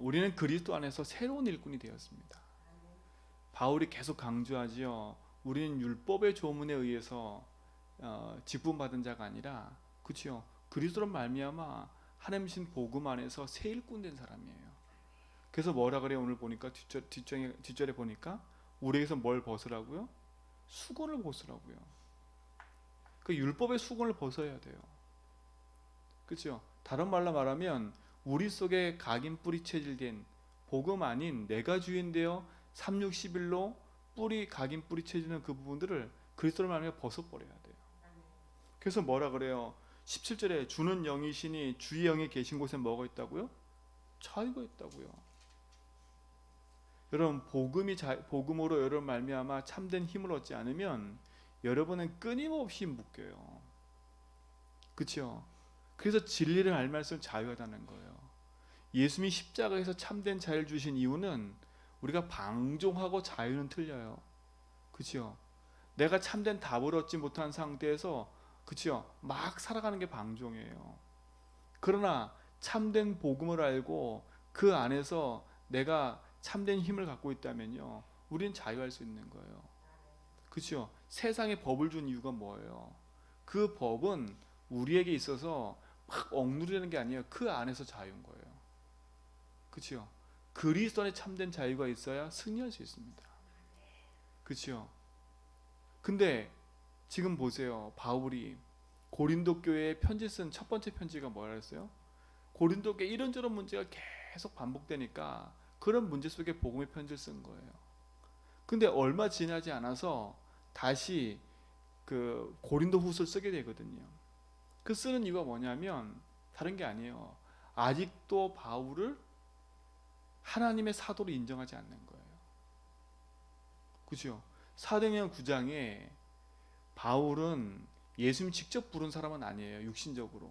우리는 그리스도 안에서 새로운 일꾼이 되었습니다. 바울이 계속 강조하지요. 우리는 율법의 조문에 의해서 직분받은 자가 아니라, 그렇죠? 그리스도로 말미암아 하나님 신 복음 안에서 새 일꾼 된 사람이에요. 그래서 뭐라 그래요? 오늘 보니까 뒷절에 보니까 우리에게서 뭘 벗으라고요? 수건을 벗으라고요. 그 율법의 수건을 벗어야 돼요. 그렇죠? 다른 말로 말하면 우리 속에 각인 뿌리 체질된 복음 아닌 내가 주인 되어 3, 6, 11로 뿌리 각인 뿌리 체질은 그 부분들을 그리스도로 말하면 벗어버려야 돼요. 그래서 뭐라 그래요? 17절에 주는 영이시니 주의 영이 계신 곳에 뭐가 있다고요? 자유가 있다고요. 여러분 복음으로 여러분 말미암아 참된 힘을 얻지 않으면 여러분은 끊임없이 묶여요. 그렇죠? 그래서 진리를 알면서 자유하다는 거예요. 예수님이 십자가에서 참된 자유를 주신 이유는 우리가 방종하고 자유는 틀려요. 그렇죠? 내가 참된 답을 얻지 못한 상태에서 그렇죠? 막 살아가는 게 방종이에요. 그러나 참된 복음을 알고 그 안에서 내가 참된 힘을 갖고 있다면요, 우리는 자유할 수 있는 거예요. 그렇죠? 세상에 법을 준 이유가 뭐예요? 그 법은 우리에게 있어서 막 억누르는 게 아니에요. 그 안에서 자유인 거예요. 그렇죠? 그리스도 안에 참된 자유가 있어야 승리할 수 있습니다. 그렇죠? 근데 지금 보세요. 바울이 고린도 교회에 편지 쓴 첫 번째 편지가 뭐라 했어요? 고린도 교회 이런저런 문제가 계속 반복되니까 그런 문제 속에 복음의 편지를 쓴 거예요. 근데 얼마 지나지 않아서 다시 그 고린도 후서를 쓰게 되거든요. 그 쓰는 이유가 뭐냐면 다른 게 아니에요. 아직도 바울을 하나님의 사도로 인정하지 않는 거예요. 그죠? 사도행전 9장에 바울은 예수님 직접 부른 사람은 아니에요. 육신적으로.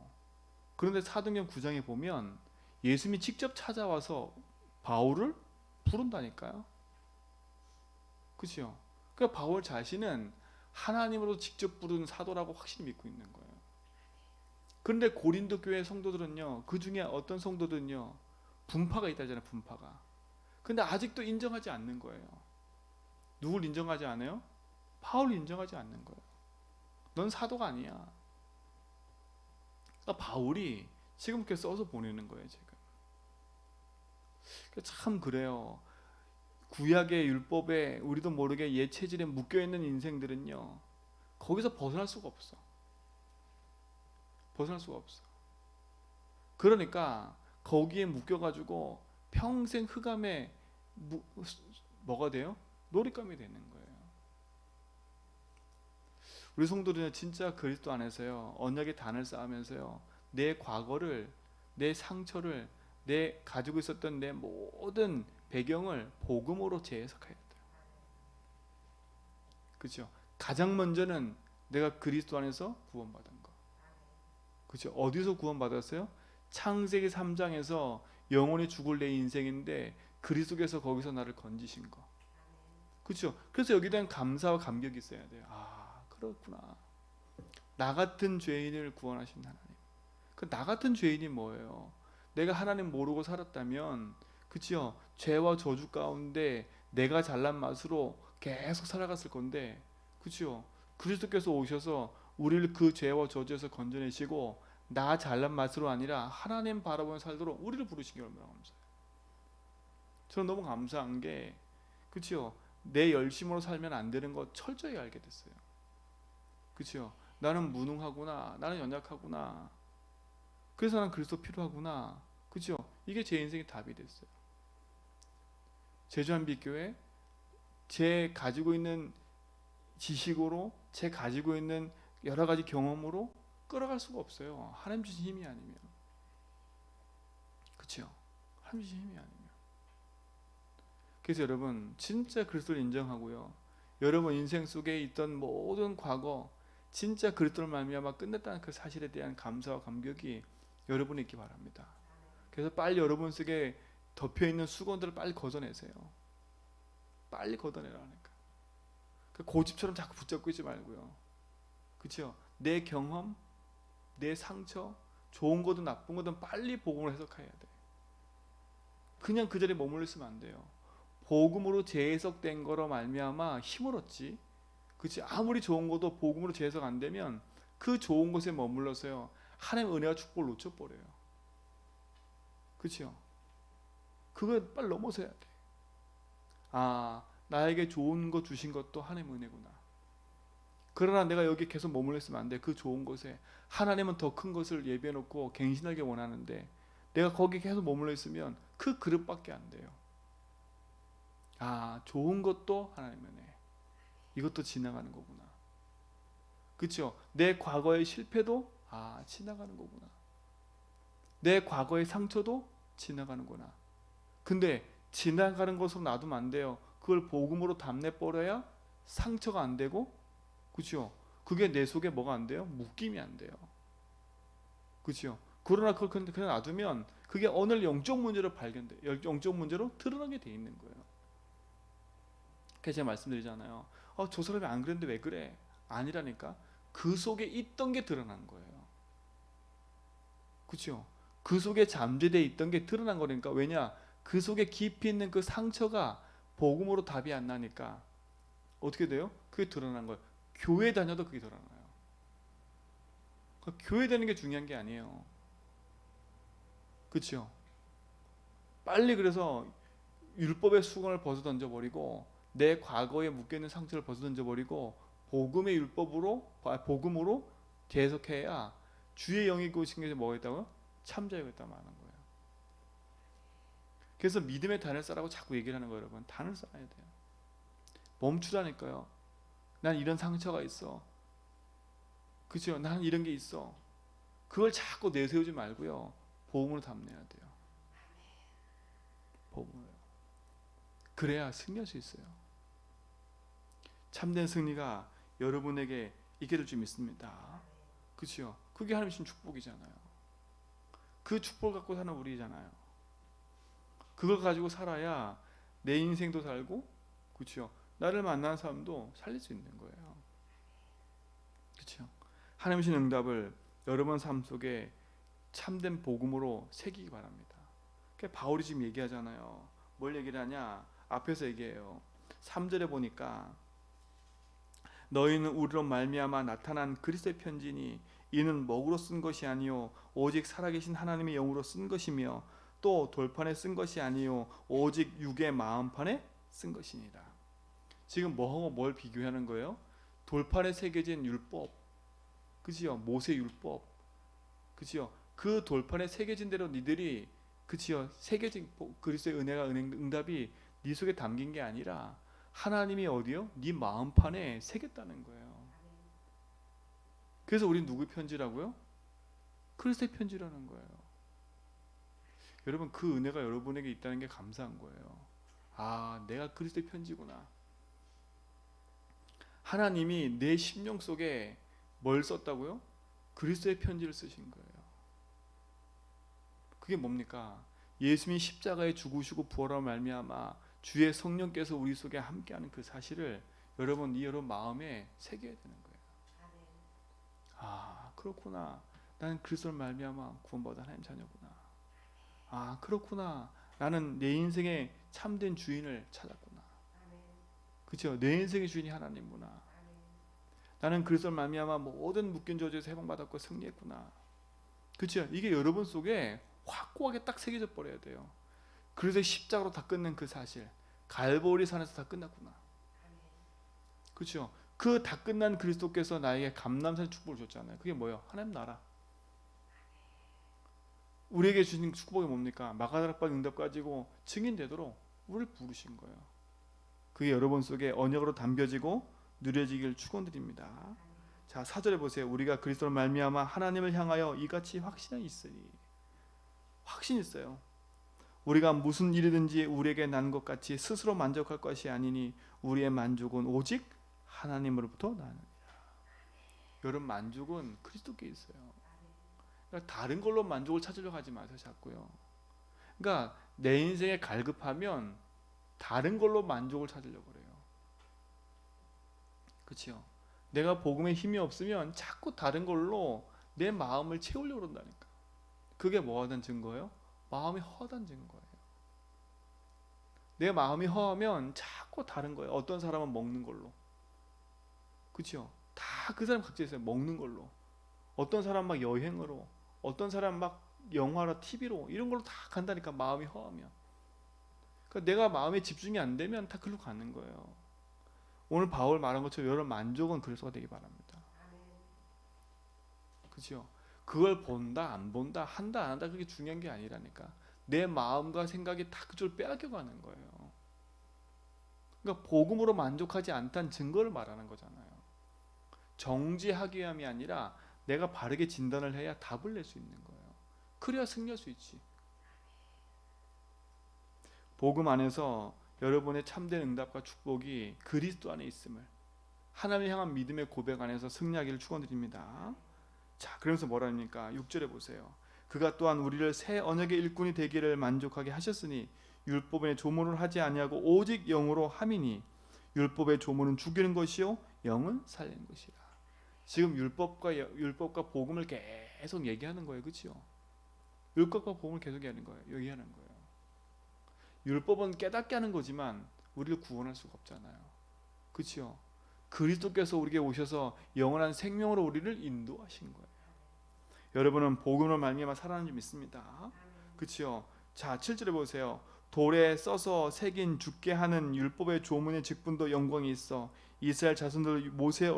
그런데 사도행전 9장에 보면 예수님이 직접 찾아와서 바울을 부른다니까요. 그죠? 그러니까 바울 자신은 하나님으로 직접 부른 사도라고 확실히 믿고 있는 거예요. 그런데 고린도 교회 성도들은요, 그 중에 어떤 성도들은요, 분파가 있다잖아요. 분파가. 근데 아직도 인정하지 않는 거예요. 누굴 인정하지 않아요? 바울을 인정하지 않는 거예요. 넌 사도가 아니야. 그러니까 바울이 지금 이렇게 써서 보내는 거예요. 지금. 그러니까 참 그래요. 구약의 율법에 우리도 모르게 옛 체질에 묶여있는 인생들은요, 거기서 벗어날 수가 없어. 벗어날 수가 없어. 그러니까 거기에 묶여가지고 평생 흑암에 뭐가 돼요? 놀잇감이 되는 거예요. 우리 성도들은 진짜 그리스도 안에서요, 언약의 단을 쌓으면서요, 내 과거를, 내 상처를, 내 가지고 있었던 내 모든 배경을 복음으로 재해석해야 돼요. 그렇죠? 가장 먼저는 내가 그리스도 안에서 구원받은 거. 그렇죠? 어디서 구원받았어요? 창세기 3장에서 영원히 죽을 내 인생인데 그리스도께서 거기서 나를 건지신 거. 그렇죠? 그래서 여기에 대한 감사와 감격이 있어야 돼요. 아, 그렇구나. 나 같은 죄인을 구원하신 하나님. 그 나 같은 죄인이 뭐예요? 내가 하나님 모르고 살았다면, 그치요? 죄와 저주 가운데 내가 잘난 맛으로 계속 살아갔을 건데, 그치요? 그리스도께서 오셔서 우리를 그 죄와 저주에서 건져내시고 나 잘난 맛으로 아니라 하나님 바라보며 살도록 우리를 부르신 게 얼마나 감사해요. 저는 너무 감사한 게, 그치요? 내 열심으로 살면 안 되는 거 철저히 알게 됐어요. 그치요? 나는 무능하구나, 나는 연약하구나, 그래서 난 그리스도 필요하구나. 그죠? 이게 제 인생의 답이 됐어요. 제주한빛교회 제 가지고 있는 지식으로, 제 가지고 있는 여러 가지 경험으로 끌어갈 수가 없어요. 하나님 주신 힘이 아니면. 그렇죠? 하나님 주신 힘이 아니면. 그래서 여러분 진짜 그리스도를 인정하고요. 여러분 인생 속에 있던 모든 과거 진짜 그리스도를 말미암아 끝냈다는 그 사실에 대한 감사와 감격이 여러분이 있기 바랍니다. 그래서 빨리 여러분 속에 덮여있는 수건들을 빨리 걷어내세요. 빨리 걷어내라니까. 고집처럼 자꾸 붙잡고 있지 말고요. 그렇죠? 내 경험, 내 상처, 좋은 거든 나쁜 거든 빨리 복음을 해석해야 돼. 그냥 그 자리에 머물러 있으면 안 돼요. 복음으로 재해석된 거로 말미암아 힘을 얻지. 그치? 아무리 좋은 것도 복음으로 재해석 안 되면 그 좋은 곳에 머물러서요, 하나님의 은혜와 축복을 놓쳐버려요. 그치요? 그걸 빨리 넘어서야 돼. 아, 나에게 좋은 거 주신 것도 하나님의 은혜구나. 그러나 내가 여기 계속 머물러 있으면 안 돼. 그 좋은 곳에 하나님은 더 큰 것을 예비해 놓고 갱신하게 원하는데 내가 거기 계속 머물러 있으면 그 그릇밖에 안 돼요. 아, 좋은 것도 하나님의 은혜. 이것도 지나가는 거구나. 그렇죠? 내 과거의 실패도 지나가는 거구나. 내 과거의 상처도 지나가는구나. 근데 지나가는 것으로 놔두면 안 돼요. 그걸 복음으로 담내버려야 상처가 안 되고, 그렇죠? 그게 내 속에 뭐가 안 돼요? 묶임이 안 돼요. 그렇죠? 그러나 그걸 그냥 놔두면 그게 오늘 영적 문제로 발견돼, 영적 문제로 드러나게 돼 있는 거예요. 그래서 제가 말씀드리잖아요. 저 사람이 안 그랬는데 왜 그래? 아니라니까. 그 속에 있던 게 드러난 거예요. 그렇죠? 그 속에 잠재되어 있던 게 드러난 거니까. 왜냐? 그 속에 깊이 있는 그 상처가 복음으로 답이 안 나니까 어떻게 돼요? 그게 드러난 거예요. 교회 다녀도 그게 드러나요. 그러니까 교회 다니는 게 중요한 게 아니에요. 그렇죠? 빨리 그래서 율법의 수건을 벗어 던져버리고 내 과거에 묶여있는 상처를 벗어 던져버리고 복음의 율법으로, 복음으로 계속해야 주의 영이 고신 게 뭐가 있다고요? 참자유가 있다고 하는 거예요. 그래서 믿음의 단을 쌓라고 자꾸 얘기를 하는 거예요. 여러분, 단을 쌓아야 돼요. 멈추라니까요. 난 이런 상처가 있어. 그죠? 난 이런 게 있어. 그걸 자꾸 내세우지 말고요, 복음으로 담내야 돼요. 복음으로. 그래야 승리할 수 있어요. 참된 승리가 여러분에게 있게 될 줄 믿습니다. 그렇죠? 그게 하나님 주신 축복이잖아요. 그 축복을 갖고 사는 우리잖아요. 그걸 가지고 살아야 내 인생도 살고, 그렇죠? 나를 만나는 사람도 살릴 수 있는 거예요. 그렇죠? 하나님 주신 응답을 여러분 삶 속에 참된 복음으로 새기기 바랍니다. 그러니까 바울이 지금 얘기하잖아요. 뭘 얘기를 하냐? 앞에서 얘기해요. 3절에 보니까 너희는 우리로 말미암아 나타난 그리스도의 편지니 이는 먹으로 쓴 것이 아니요 오직 살아계신 하나님의 영으로 쓴 것이며 또 돌판에 쓴 것이 아니요 오직 육의 마음판에 쓴 것이니라. 지금 뭐하고 뭘 비교하는 거예요? 돌판에 새겨진 율법, 그치요? 모세 율법, 그치요? 그 돌판에 새겨진 대로 니들이, 그치요? 새겨진 그리스도의 은혜가 응답이 네 속에 담긴 게 아니라 하나님이 어디요? 네 마음판에 새겼다는 거예요. 그래서 우린 누구의 편지라고요? 그리스도의 편지라는 거예요. 여러분, 그 은혜가 여러분에게 있다는 게 감사한 거예요. 내가 그리스도의 편지구나. 하나님이 내 심령 속에 뭘 썼다고요? 그리스도의 편지를 쓰신 거예요. 그게 뭡니까? 예수님이 십자가에 죽으시고 부활함을 말미암아 주의 성령께서 우리 속에 함께하는 그 사실을 여러분 마음에 새겨야 되는 거예요. 그렇구나. 나는 그리스도를 말미암아 구원받은 하나님 자녀구나. 그렇구나. 나는 내 인생의 참된 주인을 찾았구나. 그렇죠? 내 인생의 주인이 하나님구나. 나는 그리스도를 말미암아 모든 묶인 저주에서 해방받았고 승리했구나. 그렇죠? 이게 여러분 속에 확고하게 딱 새겨져 버려야 돼요. 그래서 십자가로 다 끝낸 그 사실, 갈보리 산에서 다 끝났구나. 그렇죠? 그 다 끝난 그리스도께서 나에게 감람산 축복을 줬잖아요. 그게 뭐예요? 하나님 나라. 우리에게 주신 축복이 뭡니까? 마가다락방 응답 가지고 증인되도록 우리를 부르신 거예요. 그게 여러분 속에 언약으로 담겨지고 누려지길 축원드립니다. 자, 4절에 보세요. 우리가 그리스도로 말미암아 하나님을 향하여 이같이 확신이 있으니, 확신 있어요. 우리가 무슨 일이든지 우리에게 난 것 같이 스스로 만족할 것이 아니니 우리의 만족은 오직 하나님으로부터 나느니라. 여러분, 만족은 그리스도께 있어요. 그러니까 다른 걸로 만족을 찾으려고 하지 마세요, 자꾸요. 그러니까 내 인생에 갈급하면 다른 걸로 만족을 찾으려고 그래요. 그렇죠? 내가 복음에 힘이 없으면 자꾸 다른 걸로 내 마음을 채우려고 그런다니까. 그게 뭐하다는 증거예요? 마음이 허하다는 증거예요. 내 마음이 허하면 자꾸 다른 거예요. 어떤 사람은 먹는 걸로, 그렇죠? 다 그 사람 각자 있어요. 먹는 걸로. 어떤 사람 막 여행으로, 어떤 사람 막 영화로, TV로 이런 걸로 다 간다니까. 마음이 허하면. 그러니까 내가 마음에 집중이 안 되면 다 글로 가는 거예요. 오늘 바울 말한 것처럼 여러분 만족은 그리스도가 되기 바랍니다. 그렇죠? 그걸 본다 안 본다 한다 안 한다 그게 중요한 게 아니라니까. 내 마음과 생각이 다 그쪽을 빼앗겨가는 거예요. 그러니까 복음으로 만족하지 않다는 증거를 말하는 거잖아요. 정죄하기 위함이 아니라 내가 바르게 진단을 해야 답을 낼 수 있는 거예요. 그래야 승리할 수 있지. 복음 안에서 여러분의 참된 응답과 축복이 그리스도 안에 있음을, 하나님을 향한 믿음의 고백 안에서 승리하기를 축원드립니다. 자, 그러면서 뭐라 합니까? 6절에 보세요. 그가 또한 우리를 새 언약의 일꾼이 되기를 만족하게 하셨으니 율법의 조문을 하지 아니하고 오직 영으로 함이니 율법의 조문은 죽이는 것이요 영은 살리는 것이라. 지금 율법과 복음을 계속 얘기하는 거예요. 그렇죠? 율법과 복음을 계속 얘기하는 거예요. 율법은 깨닫게 하는 거지만 우리를 구원할 수가 없잖아요. 그렇죠? 그리스도께서 우리에게 오셔서 영원한 생명으로 우리를 인도하신 거예요. 여러분은 복음을 말미암아 살아나는 줄 믿습니다. 그렇죠? 자, 7절에 보세요. 돌에 써서 새긴 죽게 하는 율법의 조문의 직분도 영광이 있어 이스라엘 자손들 모세의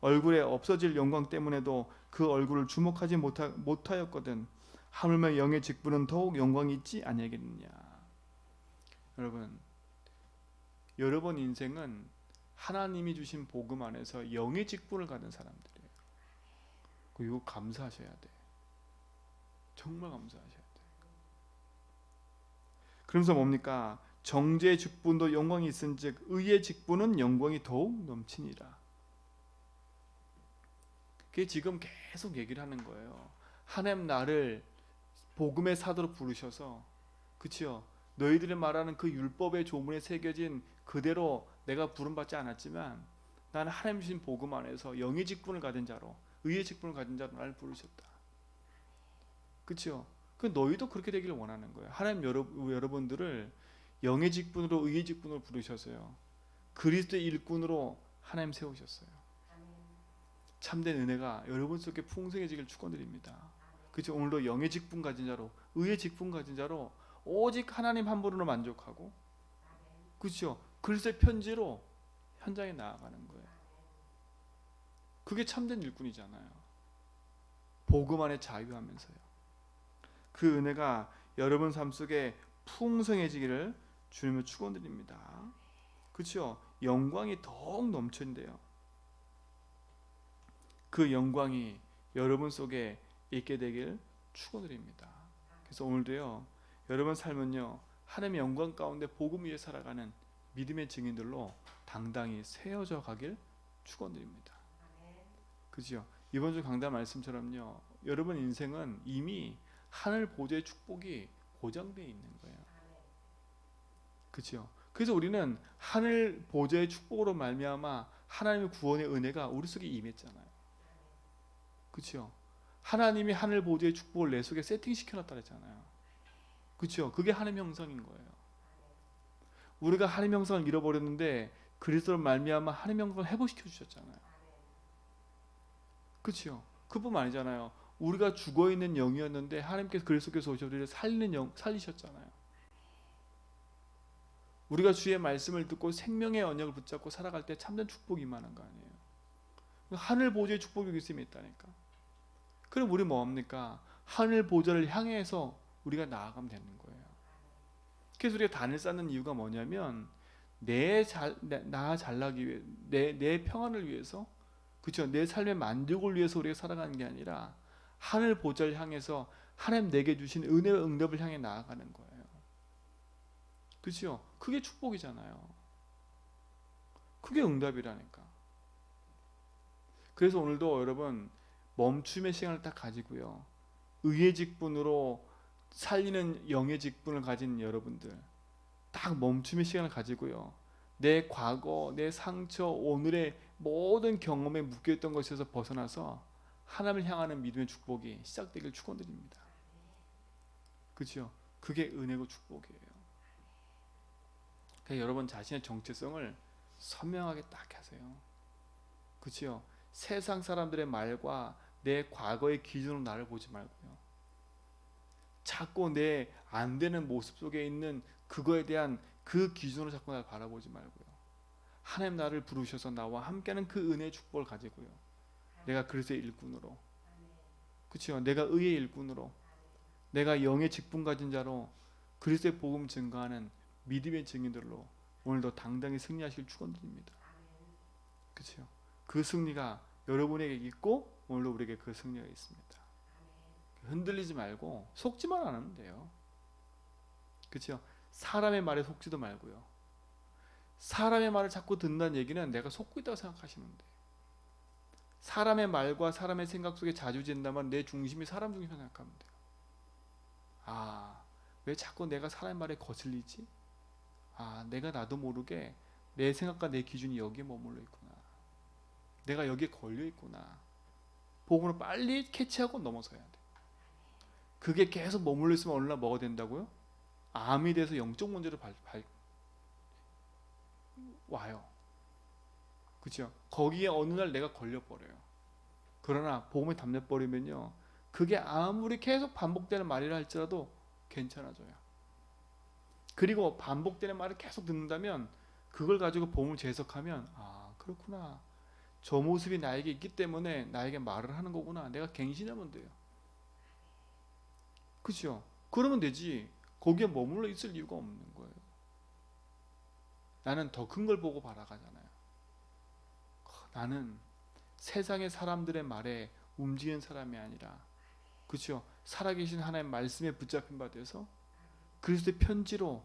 얼굴에 없어질 영광 때문에도 그 얼굴을 주목하지 못하였거든. 하물며 영의 직분은 더욱 영광이 있지 아니하겠느냐. 여러분 인생은 하나님이 주신 복음 안에서 영의 직분을 가진 사람들이에요. 이거 감사하셔야 돼. 정말 감사하셔야 돼. 그러면서 뭡니까? 정죄의 직분도 영광이 있은즉 의의 직분은 영광이 더욱 넘치니라. 그게 지금 계속 얘기를 하는 거예요. 하나님 나를 복음의 사도로 부르셔서, 그치요? 너희들이 말하는 그 율법의 조문에 새겨진 그대로 내가 부름받지 않았지만 나는 하나님 주신 복음 안에서 영의 직분을 가진 자로, 의의 직분을 가진 자로 나를 부르셨다. 그치요? 그 너희도 그렇게 되기를 원하는 거예요. 하나님 여러분들을 영의 직분으로 의의 직분으로 부르셔서요. 그리스도의 일꾼으로 하나님 세우셨어요. 참된 은혜가 여러분 속에 풍성해지길 축원드립니다. 그렇죠? 오늘도 영의 직분 가진 자로, 의의 직분 가진 자로 오직 하나님 한 분으로 만족하고, 그렇죠? 그리스도의 편지로 현장에 나아가는 거예요. 그게 참된 일꾼이잖아요. 복음 안에 자유하면서요. 그 은혜가 여러분 삶 속에 풍성해지기를 주님을 축원드립니다. 그렇죠? 영광이 더욱 넘친대요. 그 영광이 여러분 속에 있게 되길 축원드립니다. 그래서 오늘도요, 여러분 삶은요, 하나님의 영광 가운데 복음 위에 살아가는 믿음의 증인들로 당당히 세워져 가길 축원드립니다. 그죠? 이번 주 강단 말씀처럼요, 여러분 인생은 이미 하늘 보좌의 축복이 보장되어 있는 거예요. 그죠? 그래서 우리는 하늘 보좌의 축복으로 말미암아 하나님의 구원의 은혜가 우리 속에 임했잖아요. 그렇죠? 하나님이 하늘 보좌의 축복을 내 속에 세팅시켜 놨다 그랬잖아요. 그렇죠? 그게 하나님의 형상인 거예요. 우리가 하나님의 형상을 잃어버렸는데 그리스도를 말미암아 하나님의 형상을 회복시켜 주셨잖아요. 그렇죠? 그뿐만 아니잖아요. 우리가 죽어 있는 영이었는데 하나님께서 그리스도께서 오셔서 우리를 살리는 영 살리셨잖아요. 우리가 주의 말씀을 듣고 생명의 언약을 붙잡고 살아갈 때 참된 축복이 임하는 거 아니에요. 하늘 보좌의 축복이 여기 있음에 있다니까. 그럼 우리 뭐합니까? 하늘 보좌를 향해서 우리가 나아가면 되는 거예요. 그래서 우리가 단을 쌓는 이유가 뭐냐면 나 잘나기 위해, 내 평안을 위해서, 그렇죠? 내 삶의 만족을 위해서 우리가 살아가는 게 아니라 하늘 보좌를 향해서 하나님 내게 주신 은혜와 응답을 향해 나아가는 거예요. 그렇죠? 그게 축복이잖아요. 그게 응답이라니까. 그래서 오늘도 여러분 멈춤의 시간을 딱 가지고요, 의의 직분으로 살리는 영의 직분을 가진 여러분들 딱 멈춤의 시간을 가지고요, 내 과거, 내 상처, 오늘의 모든 경험에 묶여있던 것에서 벗어나서 하나님을 향하는 믿음의 축복이 시작되길 축원드립니다. 그렇죠? 그게 은혜고 축복이에요. 그러니까 여러분 자신의 정체성을 선명하게 딱 하세요. 그렇죠? 세상 사람들의 말과 내 과거의 기준으로 나를 보지 말고요. 자꾸 내 안 되는 모습 속에 있는 그거에 대한 그 기준으로 자꾸 나를 바라보지 말고요. 하나님 나를 부르셔서 나와 함께하는 그 은혜의 축복을 가지고요. 내가 그리스도의 일꾼으로, 그렇죠? 내가 의의 일꾼으로, 내가 영의 직분 가진 자로 그리스도의 복음 증거하는 믿음의 증인들로 오늘도 당당히 승리하시길 축원드립니다. 그렇죠? 그 승리가 여러분에게 있고 오늘도 우리에게 그 승리가 있습니다. 흔들리지 말고 속지만 않으면 돼요. 그렇죠? 사람의 말에 속지도 말고요. 사람의 말을 자꾸 듣는다는 얘기는 내가 속고 있다고 생각하시면 돼요. 사람의 말과 사람의 생각 속에 자주진다면 내 중심이 사람 중심으로 생각하면 돼요. 아, 왜 자꾸 내가 사람의 말에 거슬리지? 아, 내가 나도 모르게 내 생각과 내 기준이 여기에 머물러 있구나. 내가 여기에 걸려 있구나. 복음을 빨리 캐치하고 넘어서야 돼. 그게 계속 머물러 있으면 어느 날 뭐가 된다고요? 암이 돼서 영적 문제로 와요. 그렇죠? 거기에 어느 날 내가 걸려버려요. 그러나 복음에 담내버리면요, 그게 아무리 계속 반복되는 말이라 할지라도 괜찮아져요. 그리고 반복되는 말을 계속 듣는다면 그걸 가지고 복음을 재해석하면, 아, 그렇구나, 저 모습이 나에게 있기 때문에 나에게 말을 하는 거구나, 내가 갱신하면 돼요. 그렇죠? 그러면 되지. 거기에 머물러 있을 이유가 없는 거예요. 나는 더 큰 걸 보고 바라가잖아요. 나는 세상의 사람들의 말에 움직이는 사람이 아니라, 그렇죠? 살아계신 하나님의 말씀에 붙잡힌 바 되어서 그리스도의 편지로,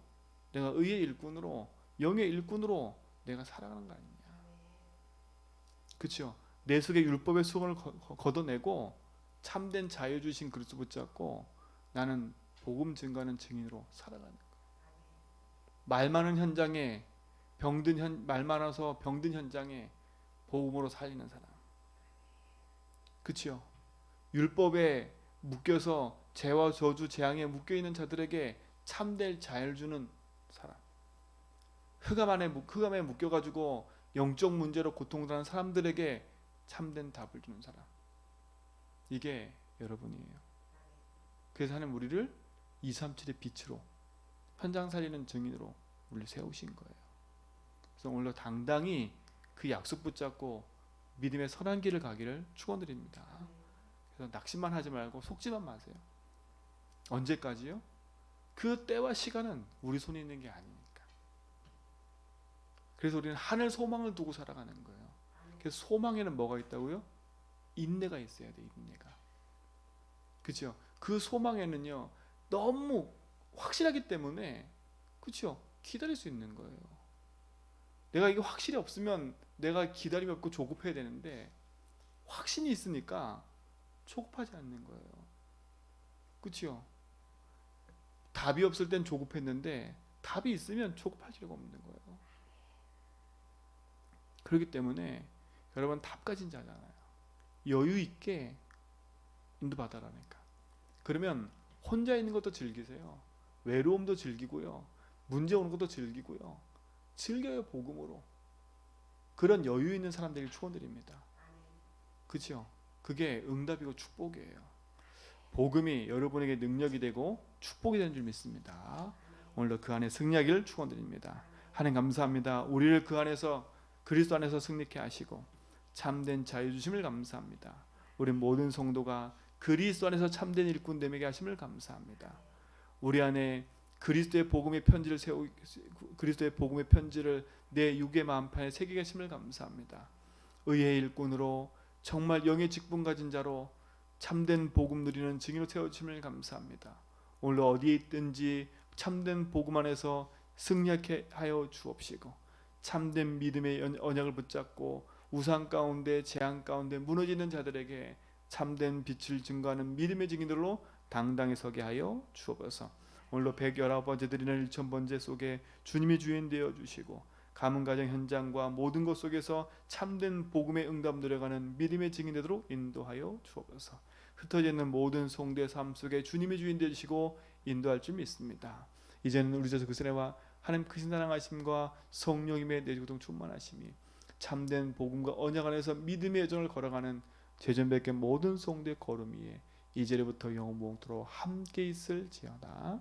내가 의의 일꾼으로, 영의 일꾼으로 내가 살아가는 거 아니냐. 그렇죠? 내 속에 율법의 수건을 걷어내고 참된 자유 주신 그리스도 붙잡고 나는 복음 증거하는 증인으로 살아가는 거예요. 말 많은 현장에 말 많아서 병든 현장에 복음으로 살리는 사람. 그렇죠? 율법에 묶여서 죄와 저주 재앙에 묶여 있는 자들에게 참될 자유를 주는 사람. 흑암에 묶여 가지고 영적 문제로 고통당하는 사람들에게 참된 답을 주는 사람. 이게 여러분이에요. 그래서 하나님 우리를 237의 빛으로 현장 살리는 증인으로 우리를 세우신 거예요. 그래서 오늘도 당당히 그 약속 붙잡고 믿음의 선한 길을 가기를 축원드립니다. 그래서 낙심만 하지 말고 속지만 마세요. 언제까지요? 그 때와 시간은 우리 손에 있는 게 아니니까. 그래서 우리는 하늘 소망을 두고 살아가는 거예요. 그래서 소망에는 뭐가 있다고요? 인내가 있어야 돼, 인내가. 그렇죠? 그 소망에는요, 너무 확실하기 때문에, 그렇죠? 기다릴 수 있는 거예요. 내가 이게 확실히 없으면 내가 기다림이 없고 조급해야 되는데 확신이 있으니까 조급하지 않는 거예요. 그렇죠? 답이 없을 땐 조급했는데 답이 있으면 조급할 필요가 없는 거예요. 그렇기 때문에 여러분 답 가진 자잖아요. 여유 있게 인도받아라니까. 그러면 혼자 있는 것도 즐기세요. 외로움도 즐기고요. 문제 오는 것도 즐기고요. 즐겨요, 복음으로. 그런 여유 있는 사람들이 축원드립니다. 그렇죠? 그게 응답이고 축복이에요. 복음이 여러분에게 능력이 되고 축복이 되는 줄 믿습니다. 오늘도 그 안에 승리하기를 축원드립니다. 하나님 감사합니다. 우리를 그 안에서, 그리스도 안에서 승리케 하시고 참된 자유 주심을 감사합니다. 우리 모든 성도가 그리스도 안에서 참된 일꾼 되게 하심을 감사합니다. 우리 안에 그리스도의 복음의 편지를 내 육의 마음판에 새기게 하심을 감사합니다. 의의 일꾼으로 정말 영의 직분 가진 자로 참된 복음 누리는 증인으로 세워주심을 감사합니다. 오늘 어디에 있든지 참된 복음 안에서 승리하게 하여 주옵시고 참된 믿음의 언약을 붙잡고 우상 가운데 재앙 가운데 무너지는 자들에게 참된 빛을 증거하는 믿음의 증인들로 당당히 서게 하여 주옵소서. 오늘로 119번째 드리는 1000번째 속에 주님이 주인 되어 주시고 가문 가정 현장과 모든 것 속에서 참된 복음의 응답 누려가는 믿음의 증인되도록 인도하여 주옵소서. 흩어져 있는 모든 성도의 삶 속에 주님이 주인 되시고 인도할 줄 믿습니다. 이제는 우리 주에서 그 은혜와 하나님 크신 사랑하심과 성령님의 내주동 충만하심이 참된 복음과 언약 안에서 믿음의 여정을 걸어가는 제전백의 모든 성도의 걸음 위에 이제부터 영원토록 함께 있을지어다.